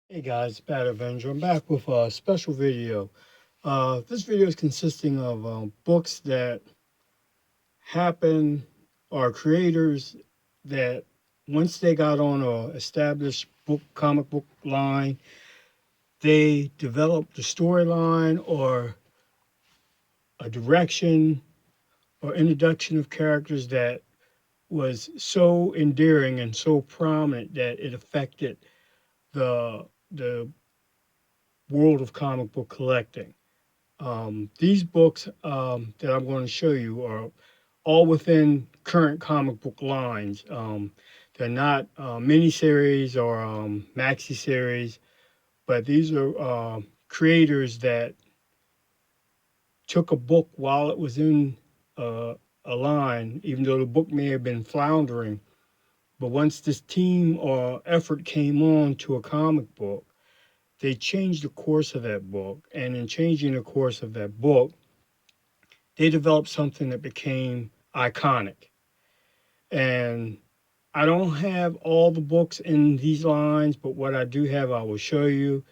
Hey guys, Bad Avenger. I'm back with a special video. This video is consisting of books that happen or creators that once they got on a established comic book line, they developed a storyline or a direction or introduction of characters that was so endearing and so prominent that it affected the world of comic book collecting. These books that I'm going to show you are all within current comic book lines. They're not miniseries or maxi series, but these are creators that took a book while it was in a line, even though the book may have been floundering. But once this team or effort came on to a comic book, they changed the course of that book. And in changing the course of that book, they developed something that became iconic. And I don't have all the books in these lines, but what I do have, I will show you.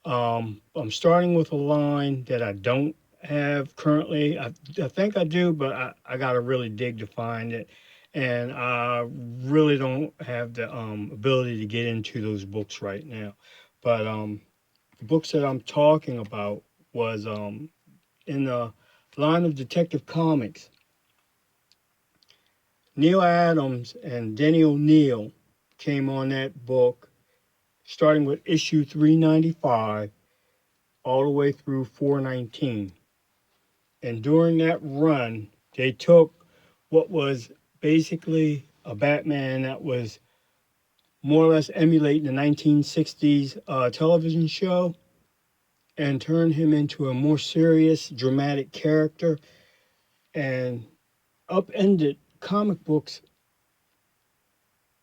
I'm starting with a line that I don't have currently. I think I do, but I got to really dig to find it. And I really don't have the ability to get into those books right now. But the books that I'm talking about was in the line of Detective Comics. Neil Adams and Denny O'Neil came on that book, starting with issue 395 all the way through 419. And during that run, they took what was basically a Batman that was more or less emulating the 1960s television show and turned him into a more serious, dramatic character and upended comic books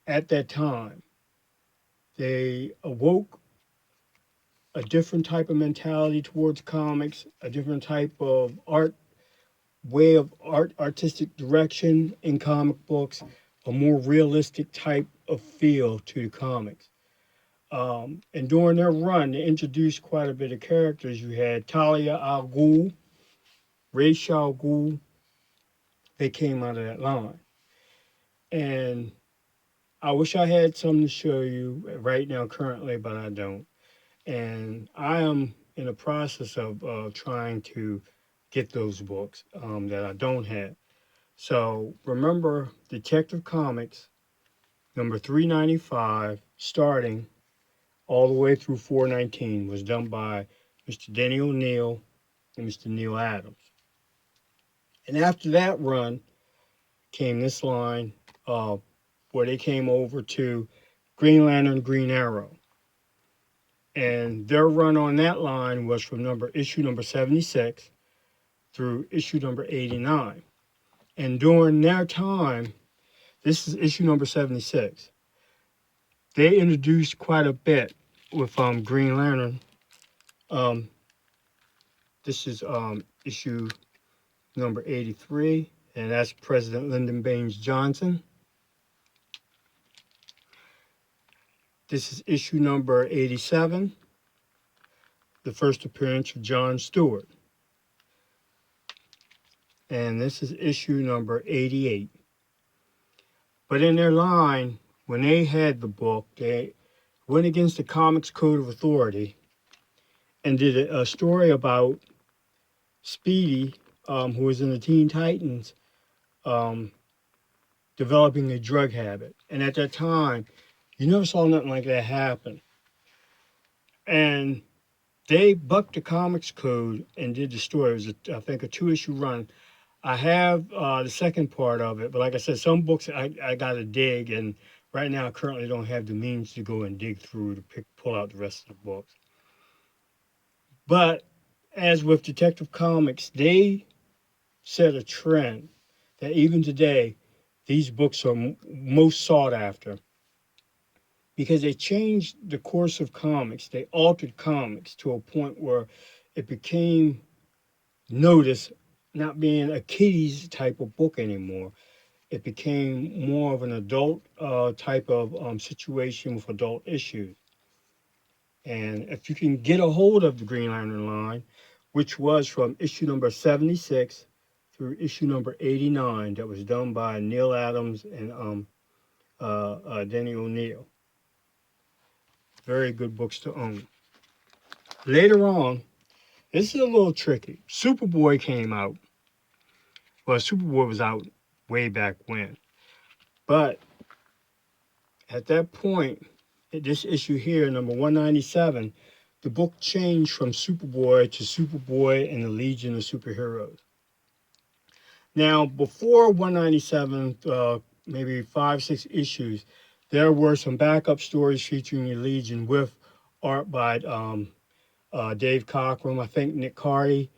at that time. They awoke a different type of mentality towards comics, a different type of way of artistic direction in comic books, a more realistic type of feel to the comics. And during their run, they introduced quite a bit of characters. You had Talia al Ghul, Ra's al Ghul. They came out of that line. And I wish I had some to show you right now, currently, but I don't. And I am in the process of trying to get those books that I don't have. So remember, Detective Comics number 395, starting all the way through 419, was done by Mr. Denny O'Neil and Mr. Neil Adams. And after that run came this line where they came over to Green Lantern, Green Arrow. And their run on that line was from issue number 76 through issue number 89. And during their time, this is issue number 76. They introduced quite a bit with Green Lantern. Um, this is issue number 83, and that's President Lyndon Baines Johnson. This is issue number 87, the first appearance of John Stewart. And this is issue number 88. But in their line, when they had the book, they went against the Comics Code of Authority and did a story about Speedy, who was in the Teen Titans, um, developing a drug habit. And at that time, you never saw nothing like that happen. And they bucked the comics code and did the story. It was, I think, a 2-issue run. I have the second part of it, but like I said, some books I got to dig, and right now I currently don't have the means to go and dig through to pull out the rest of the books. But as with Detective Comics, they set a trend that even today, these books are most sought after because they changed the course of comics. They altered comics to a point where it became noticed not being a kiddies type of book anymore. It became more of an adult type of situation with adult issues. And if you can get a hold of the Green Lantern line, which was from issue number 76 through issue number 89, that was done by Neil Adams and Denny O'Neil. Very good books to own. Later on, this is a little tricky. Superboy came out. Well, Superboy was out way back when. But at that point, this issue here, number 197, the book changed from Superboy to Superboy and the Legion of Superheroes. Now, before 197, maybe 5, 6 issues, there were some backup stories featuring the Legion with art by Dave Cockrum, I think Nick Carty,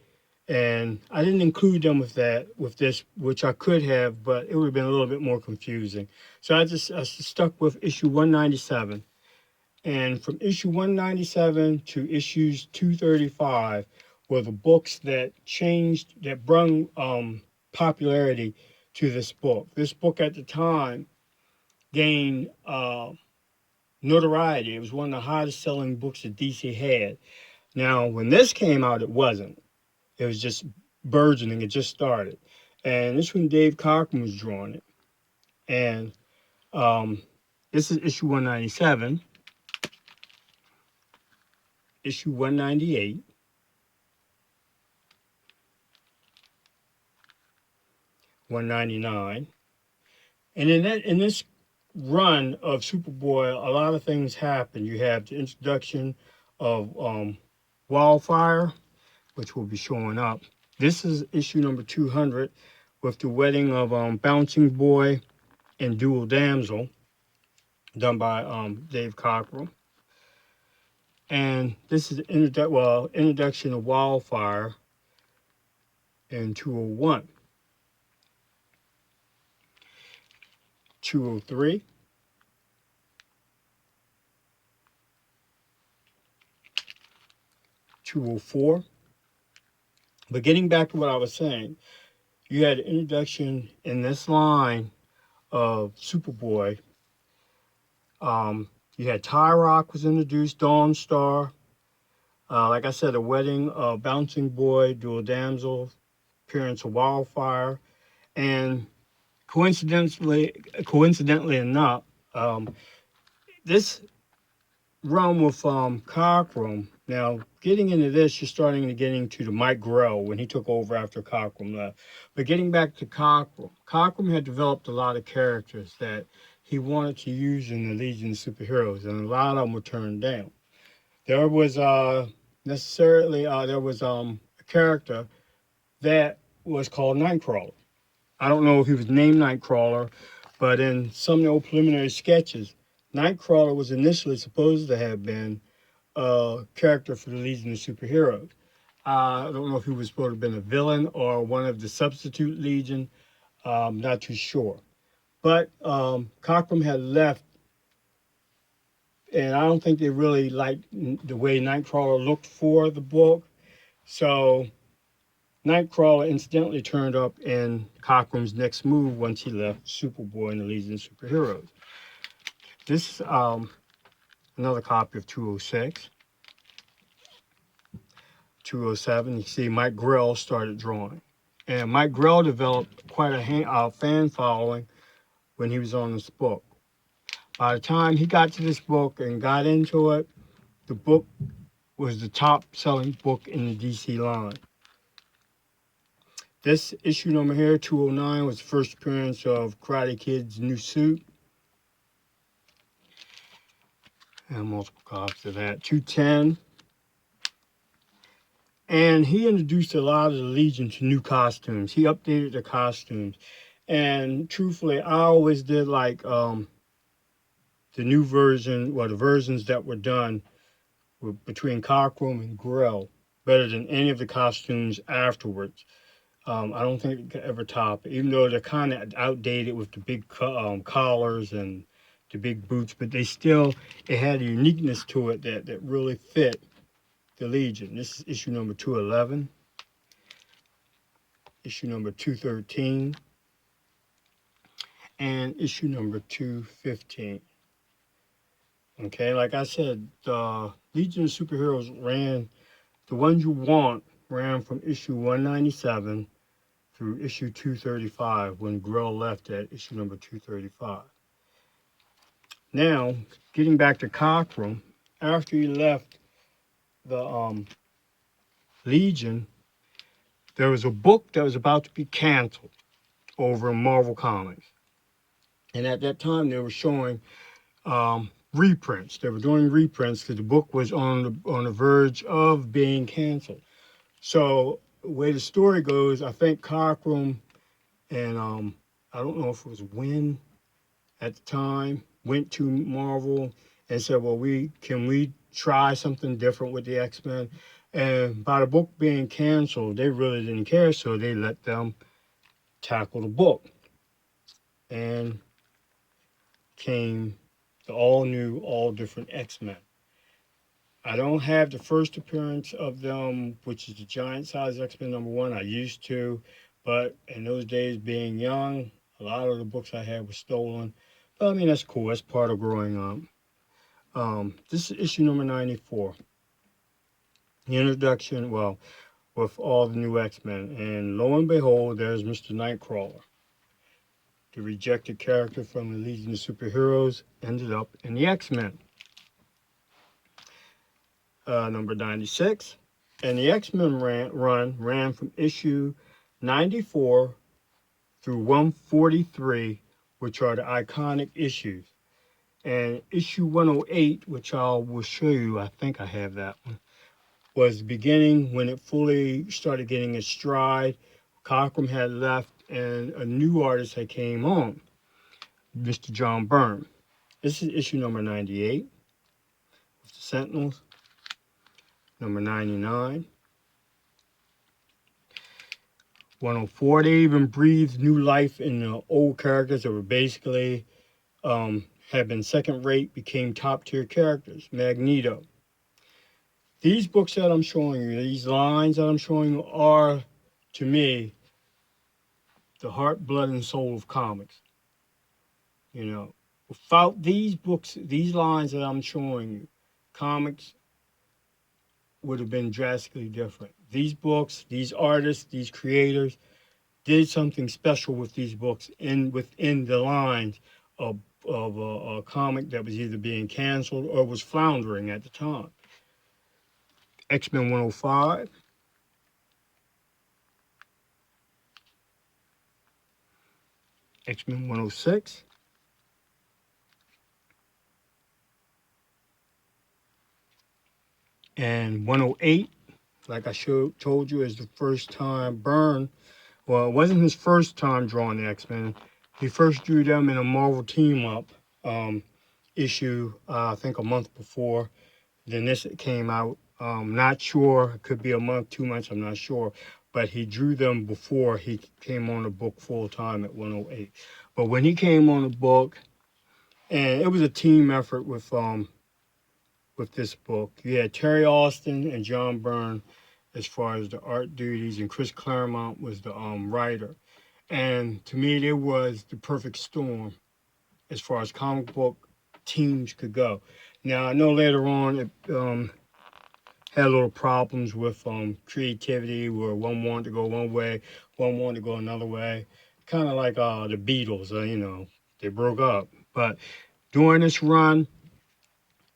and I didn't include them with this, which I could have, but it would have been a little bit more confusing. So I stuck with issue 197. And from issue 197 to issues 235 were the books that changed, that brought popularity to this book. This book at the time gained notoriety. It was one of the hottest selling books that DC had. Now, when this came out, it wasn't. It was just burgeoning. It just started. And this one, Dave Cockrum was drawing it. And this is issue 197, issue 198, 199. And in this run of Superboy, a lot of things happen. You have the introduction of Wildfire, which will be showing up. This is issue number 200 with the wedding of Bouncing Boy and Dual Damsel, done by Dave Cockrum. And this is the introduction of Wildfire in 201. 203. 204. But getting back to what I was saying, you had an introduction in this line of Superboy. You had Tyrock was introduced, Dawn Star. Like I said, a wedding of Bouncing Boy, Dual Damsel, appearance of Wildfire, and coincidentally enough, this run with Cockrum. Now, getting into this, you're starting to get into the Mike Grell when he took over after Cockrum left. But getting back to Cockrum, Cockrum had developed a lot of characters that he wanted to use in the Legion of Superheroes, and a lot of them were turned down. There was a character that was called Nightcrawler. I don't know if he was named Nightcrawler, but in some of the old preliminary sketches, Nightcrawler was initially supposed to have been a character for the Legion of Superheroes. I don't know if he was supposed to have been a villain or one of the substitute Legion. Not too sure. But Cockrum had left, and I don't think they really liked the way Nightcrawler looked for the book. So Nightcrawler incidentally turned up in Cockrum's next move once he left Superboy and the Legion of Superheroes. This is another copy of 206. 207, you see Mike Grell started drawing. And Mike Grell developed quite a fan following when he was on this book. By the time he got to this book and got into it, the book was the top selling book in the DC line. This issue number here, 209, was the first appearance of Karate Kid's new suit. And multiple copies of that. 210. And he introduced a lot of the Legion to new costumes. He updated the costumes. And truthfully, I always did like the new version, the versions that were done between Cockrum and Grell better than any of the costumes afterwards. I don't think it could ever top it, even though they're kind of outdated with the big collars and the big boots, but it had a uniqueness to it that really fit the Legion. This is issue number 211, issue number 213, and issue number 215. Okay, like I said, Legion of Superheroes ran, the ones you want ran from issue 197 through issue 235 when Grill left at issue number 235. Now, getting back to Cockrum, after he left the Legion, there was a book that was about to be canceled over in Marvel Comics. And at that time, they were showing reprints. They were doing reprints because the book was on the verge of being canceled. So the way the story goes, I think Cockrum and I don't know if it was Wynn at the time went to Marvel and said, "Well, we try something different with the X-Men?" And by the book being canceled, they really didn't care, so they let them tackle the book. And came the all new, all different X-Men. I don't have the first appearance of them, which is the giant size X-Men #1. I used to, but in those days, being young, a lot of the books I had were stolen. But I mean, that's cool. That's part of growing up. This is issue number 94. The introduction, well, with all the new X-Men. And lo and behold, there's Mr. Nightcrawler. The rejected character from the Legion of Superheroes ended up in the X-Men. Number 96. And the X-Men ran from issue 94 through 143, which are the iconic issues. And issue 108, which I will show you, I think I have that one, was the beginning when it fully started getting its stride. Cockrum had left and a new artist had came on, Mr. John Byrne. This is issue number 98 with the Sentinels. Number 99. 104, they even breathed new life in the old characters that were basically had been second rate, became top tier characters. Magneto. These books that I'm showing you, these lines that I'm showing you are, to me, the heart, blood, and soul of comics. You know, without these books, these lines that I'm showing you, comics would have been drastically different. These books, these artists, these creators did something special with these books within the lines of a comic that was either being canceled or was floundering at the time. X-Men 105. X-Men 106. And 108, like I told you, is the first time Byrne, well, it wasn't his first time drawing the X-Men. He first drew them in a Marvel team-up issue, I think a month before. Then this came out. Not sure. It could be a month, 2 months. I'm not sure. But he drew them before he came on the book full time at 108. But when he came on the book, and it was a team effort with this book. You had Terry Austin and John Byrne as far as the art duties, and Chris Claremont was the writer. And to me, it was the perfect storm as far as comic book teams could go. Now, I know later on it had little problems with creativity where one wanted to go one way, one wanted to go another way. Kind of like the Beatles, they broke up. But during this run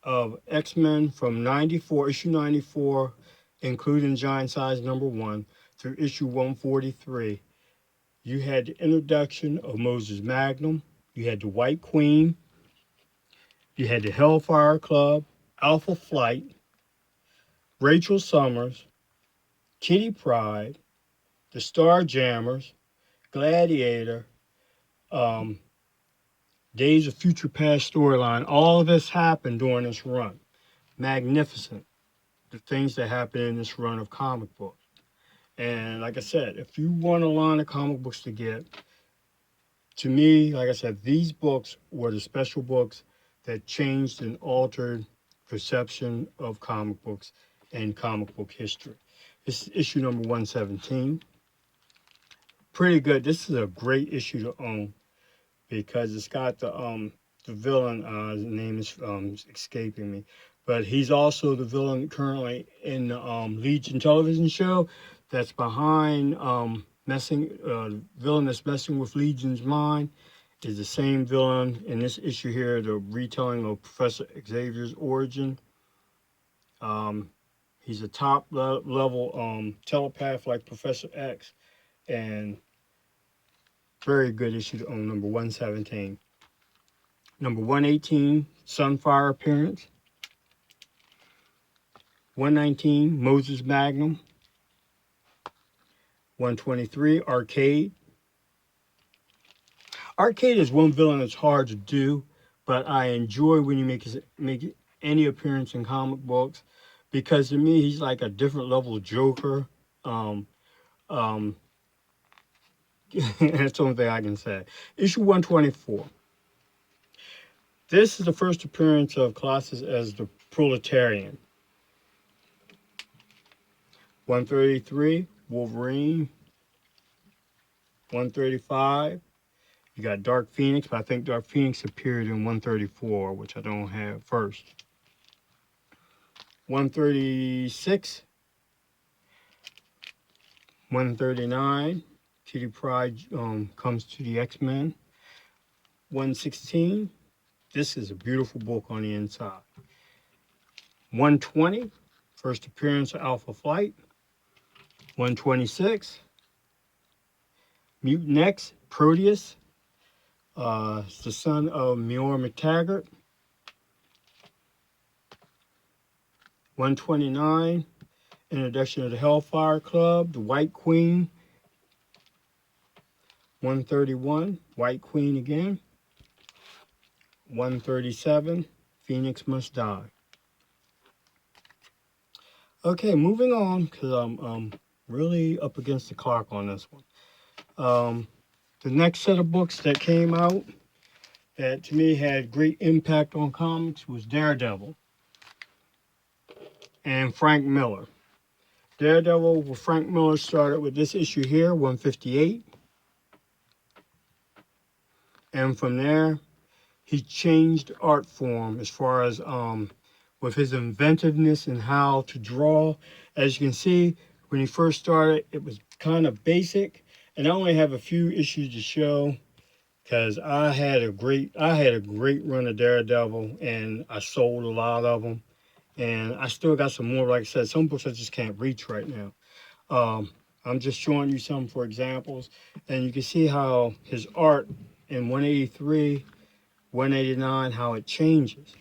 of X-Men from 94, issue 94, including Giant Size #1, through issue 143, you had the introduction of Moses Magnum, you had the White Queen, you had the Hellfire Club, Alpha Flight, Rachel Summers, Kitty Pryde, the Star Jammers, Gladiator, um, Days of Future Past storyline. All of this happened during this run. Magnificent. The things that happened in this run of comic books. And like I said, if you want a line of comic books to get, to me, like I said, these books were the special books that changed and altered perception of comic books and comic book history. This is issue number 117. Pretty good. This is a great issue to own because it's got the villain, his name is escaping me, but he's also the villain currently in the Legion television show that's behind villain that's messing with Legion's mind is the same villain in this issue here, the retelling of Professor Xavier's origin. Um, he's a top level telepath like Professor X, and very good issue on number 117. Number 118, Sunfire appearance. 119, Moses Magnum. 123, Arcade. Arcade is one villain that's hard to do, but I enjoy when you make any appearance in comic books because to me he's like a different level Joker. Um, um, that's the only thing I can say. Issue 124. This is the first appearance of Colossus as the Proletarian. 133, Wolverine. 135, you got Dark Phoenix, but I think Dark Phoenix appeared in 134, which I don't have first. 136, 139, Kitty Pryde comes to the X-Men. 116, this is a beautiful book on the inside. 120, first appearance of Alpha Flight. 126, Mutant X, Proteus, it's the son of Mior McTaggart. 129, introduction of the Hellfire Club, the White Queen. 131, White Queen again. 137, Phoenix Must Die. Okay, moving on, because I'm really up against the clock on this one. The next set of books that came out that to me had great impact on comics was Daredevil and Frank Miller. Daredevil with Frank Miller started with this issue here, 158. And from there, he changed art form as far as with his inventiveness and how to draw. As you can see, when he first started, it was kind of basic. And I only have a few issues to show because I had a great run of Daredevil and I sold a lot of them. And I still got some more. Like I said, some books I just can't reach right now. I'm just showing you some for examples. And you can see how his art in 183, 189, how it changes.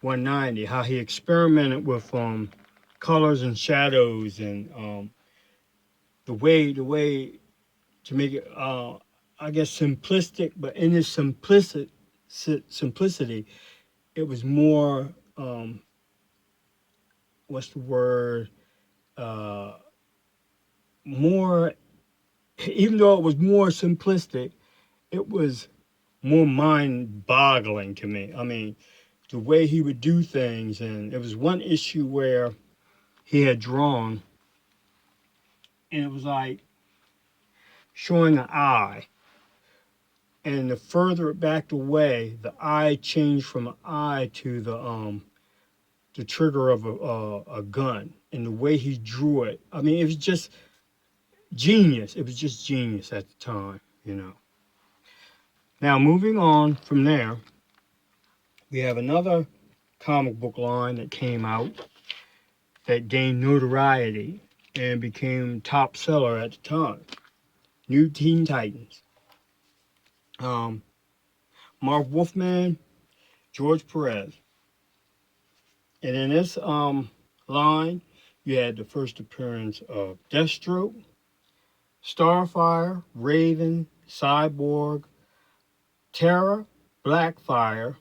190, how he experimented with colors and shadows and the way to make it, I guess, simplistic. But in his simplicity, it was more, what's the word? More, even though it was more simplistic, it was more mind-boggling to me. I mean, the way he would do things, and there was one issue where he had drawn, and it was like showing an eye, and the further it backed away, the eye changed from an eye to the trigger of a gun, and the way he drew it. I mean, it was just genius. It was just genius at the time, you know. Now, moving on from there, we have another comic book line that came out that gained notoriety and became top seller at the time. New Teen Titans. Mark Wolfman, George Perez. And in this line, you had the first appearance of Deathstroke, Starfire, Raven, Cyborg, Terra, Blackfire.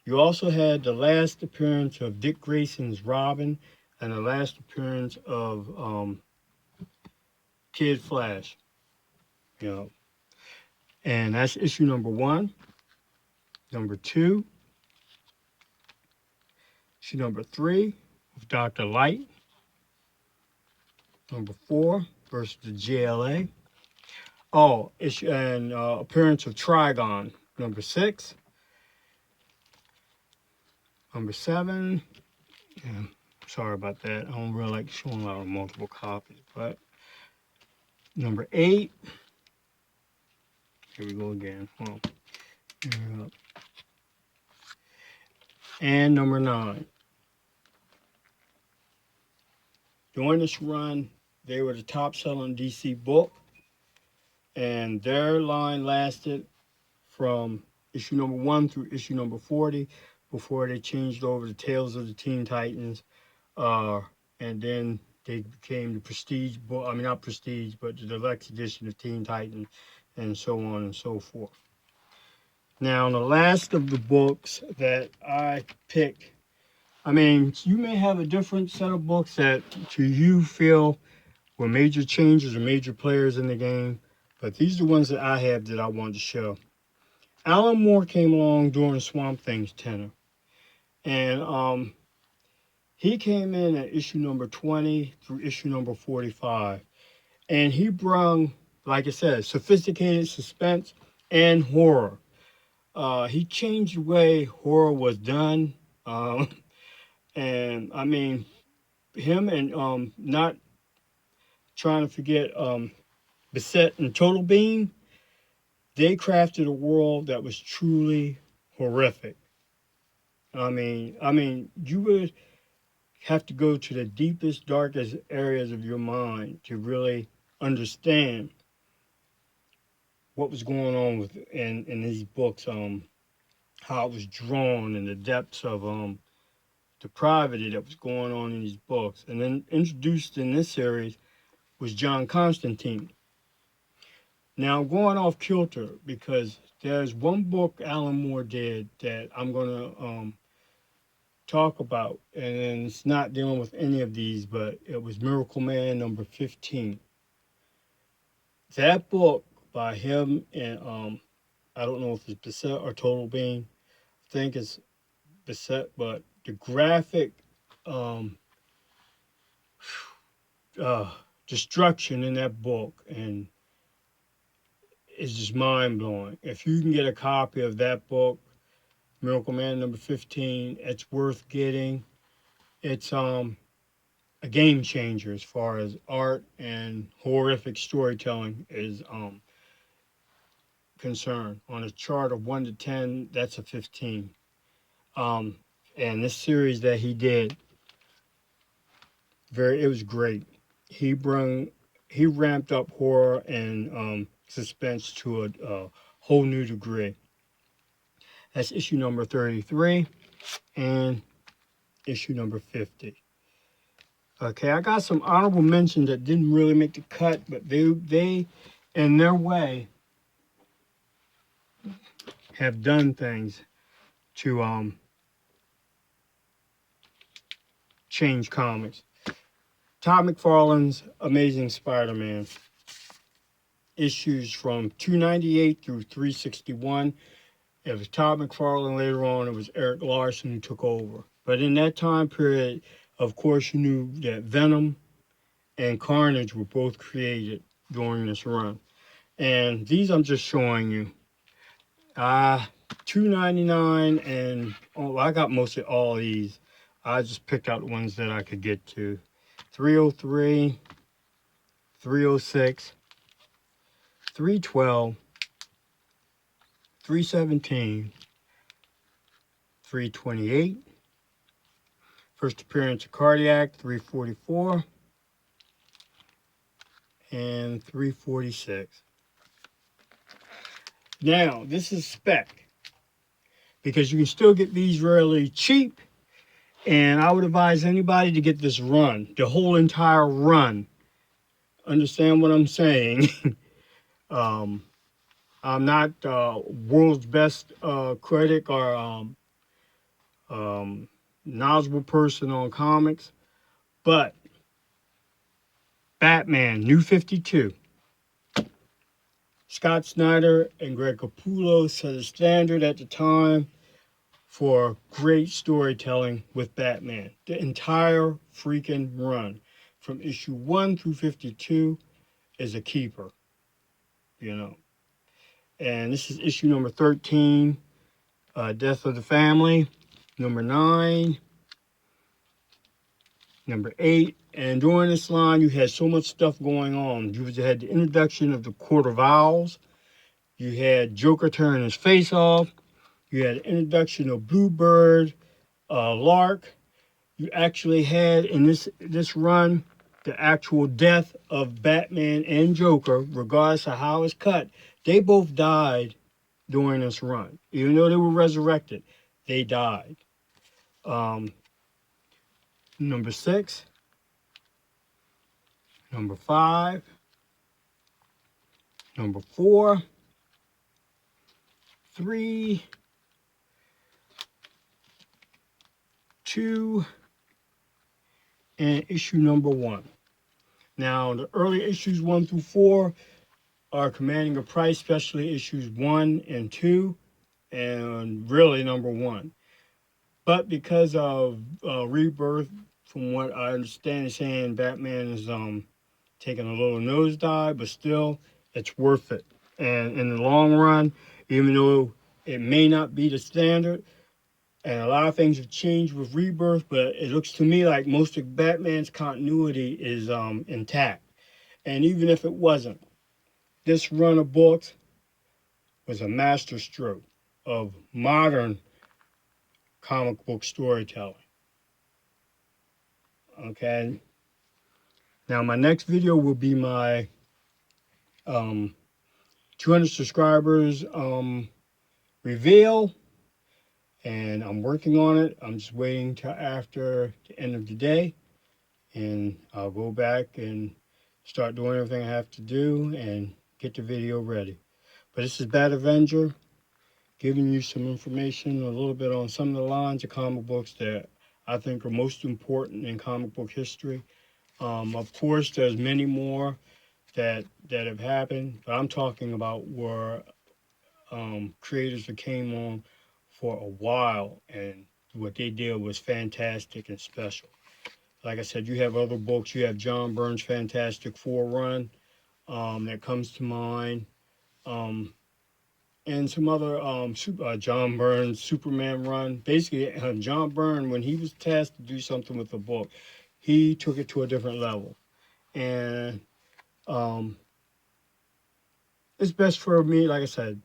You also had the last appearance of Dick Grayson's Robin and the last appearance of Kid Flash. You know, and that's issue number 1. Number 2, issue number 3 with Dr. Light. Number 4 versus the GLA. Oh, issue and appearance of Trigon. Number 6. Number 7, Yeah, sorry about that. I don't really like showing a lot of multiple copies, but number 8. Here we go again. Well, and number 9. During this run, they were the top selling DC book, and their line lasted from issue number 1 through issue number 40 before they changed over to Tales of the Teen Titans. Uh, and then they became the prestige book. I mean, not prestige, but the deluxe edition of Teen Titans, and so on and so forth. Now, the last of the books that I picked, I mean, you may have a different set of books that to you feel were major changes or major players in the game, but these are the ones that I have that I wanted to show. Alan Moore came along during Swamp Thing's tenure, and he came in at issue number 20 through issue number 45, and he brung, like I said, sophisticated suspense and horror. He changed the way horror was done, and I mean, him and not trying to forget Bissett and Total Bean, they crafted a world that was truly horrific. I mean, you would have to go to the deepest, darkest areas of your mind to really understand what was going on with in these books, how it was drawn and the depths of depravity that was going on in these books. And then introduced in this series was John Constantine. Now I'm going off kilter because there's one book Alan Moore did that I'm gonna talk about, and it's not dealing with any of these, but it was Miracle Man number 15. That book by him and I don't know if it's Bissett or Total Bean. I think it's Bissett, but the graphic um, uh, destruction in that book and is just mind blowing. If you can get a copy of that book, Miracle Man number 15, it's worth getting. It's a game changer as far as art and horrific storytelling is concerned. On a chart of 1 to 10, that's a 15. Um, and this series that he did, it was great. He brung he ramped up horror and suspense to a whole new degree. That's issue number 33 and issue number 50. Okay, I got some honorable mentions that didn't really make the cut, but they in their way have done things to change comics. Todd McFarlane's Amazing Spider-Man, issues from 298 through 361. It was Todd McFarlane. Later on, it was Eric Larson who took over. But in that time period, of course, you knew that Venom and Carnage were both created during this run. And these I'm just showing you. $2.99, and I got mostly all of these. I just picked out the ones that I could get to. 303, 306, 312, 317, 328. First appearance of Cardiac, 344, and 346. Now, this is Spec, because you can still get these really cheap, and I would advise anybody to get this run, the whole entire run. Understand what I'm saying? I'm not world's best critic or knowledgeable person on comics, but Batman, New 52. Scott Snyder and Greg Capullo set a standard at the time for great storytelling with Batman. The entire freaking run, from issue 1 through 52, is a keeper, you know. And this is issue number 13, Death of the Family, number 9, Number 8, and during this line, you had so much stuff going on. You had the introduction of the Court of Owls. You had Joker turning his face off. You had the introduction of Bluebird, Lark. You actually had in this run the actual death of Batman and Joker, regardless of how it's cut. They both died during this run. Even though they were resurrected, they died. Number 6, number 5, number 4, 3, 2, and issue number 1. Now, the early issues 1 through 4 are commanding a price, especially issues 1 and 2, and really number 1. But because of Rebirth, from what I understand, is saying Batman is taking a little nosedive, but still, it's worth it. And in the long run, even though it may not be the standard, and a lot of things have changed with Rebirth, but it looks to me like most of Batman's continuity is intact. And even if it wasn't, this run of books was a masterstroke of modern comic book storytelling. Okay. Now my next video will be my 200 subscribers reveal, and I'm working on it. I'm just waiting till after the end of the day, and I'll go back and start doing everything I have to do and get the video ready. But this is Bad Avenger, giving you some information, a little bit on some of the lines of comic books that I think are most important in comic book history. Of course, there's many more that have happened, but I'm talking about where creators that came on for a while, and what they did was fantastic and special. Like I said, you have other books. You have John Byrne's Fantastic Four run that comes to mind, and some other John Byrne's Superman run. Basically, John Byrne, when he was tasked to do something with the book, he took it to a different level. And it's best for me, like I said,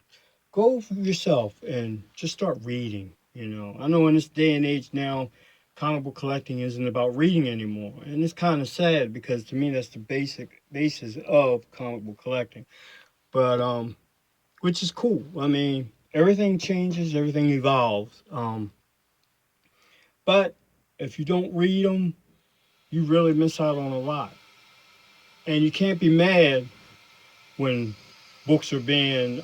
go for yourself and just start reading. I know in this day and age now, comic book collecting isn't about reading anymore, and it's kind of sad because to me that's the basic basis of comic book collecting. But which is cool. I mean, everything changes, everything evolves. But if you don't read them, you really miss out on a lot, and you can't be mad when books are being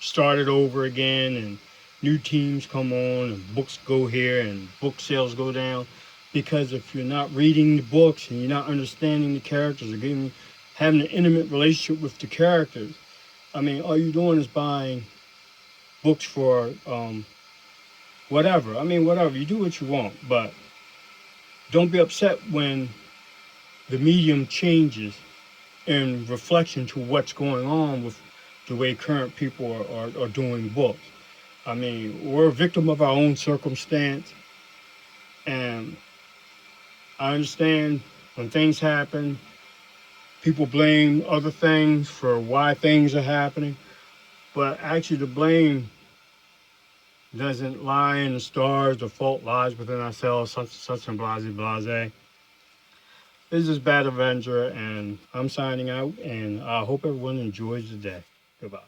started over again and new teams come on and books go here and book sales go down, because if you're not reading the books and you're not understanding the characters or having an intimate relationship with the characters, I mean, all you're doing is buying books for whatever. I mean, whatever, you do what you want, but don't be upset when the medium changes in reflection to what's going on with the way current people are doing books. I mean, we're a victim of our own circumstance, and I understand when things happen, people blame other things for why things are happening, but actually the blame doesn't lie in the stars. The fault lies within ourselves, such and blase blase. This is Bad Avenger, and I'm signing out, and I hope everyone enjoys the day. Goodbye.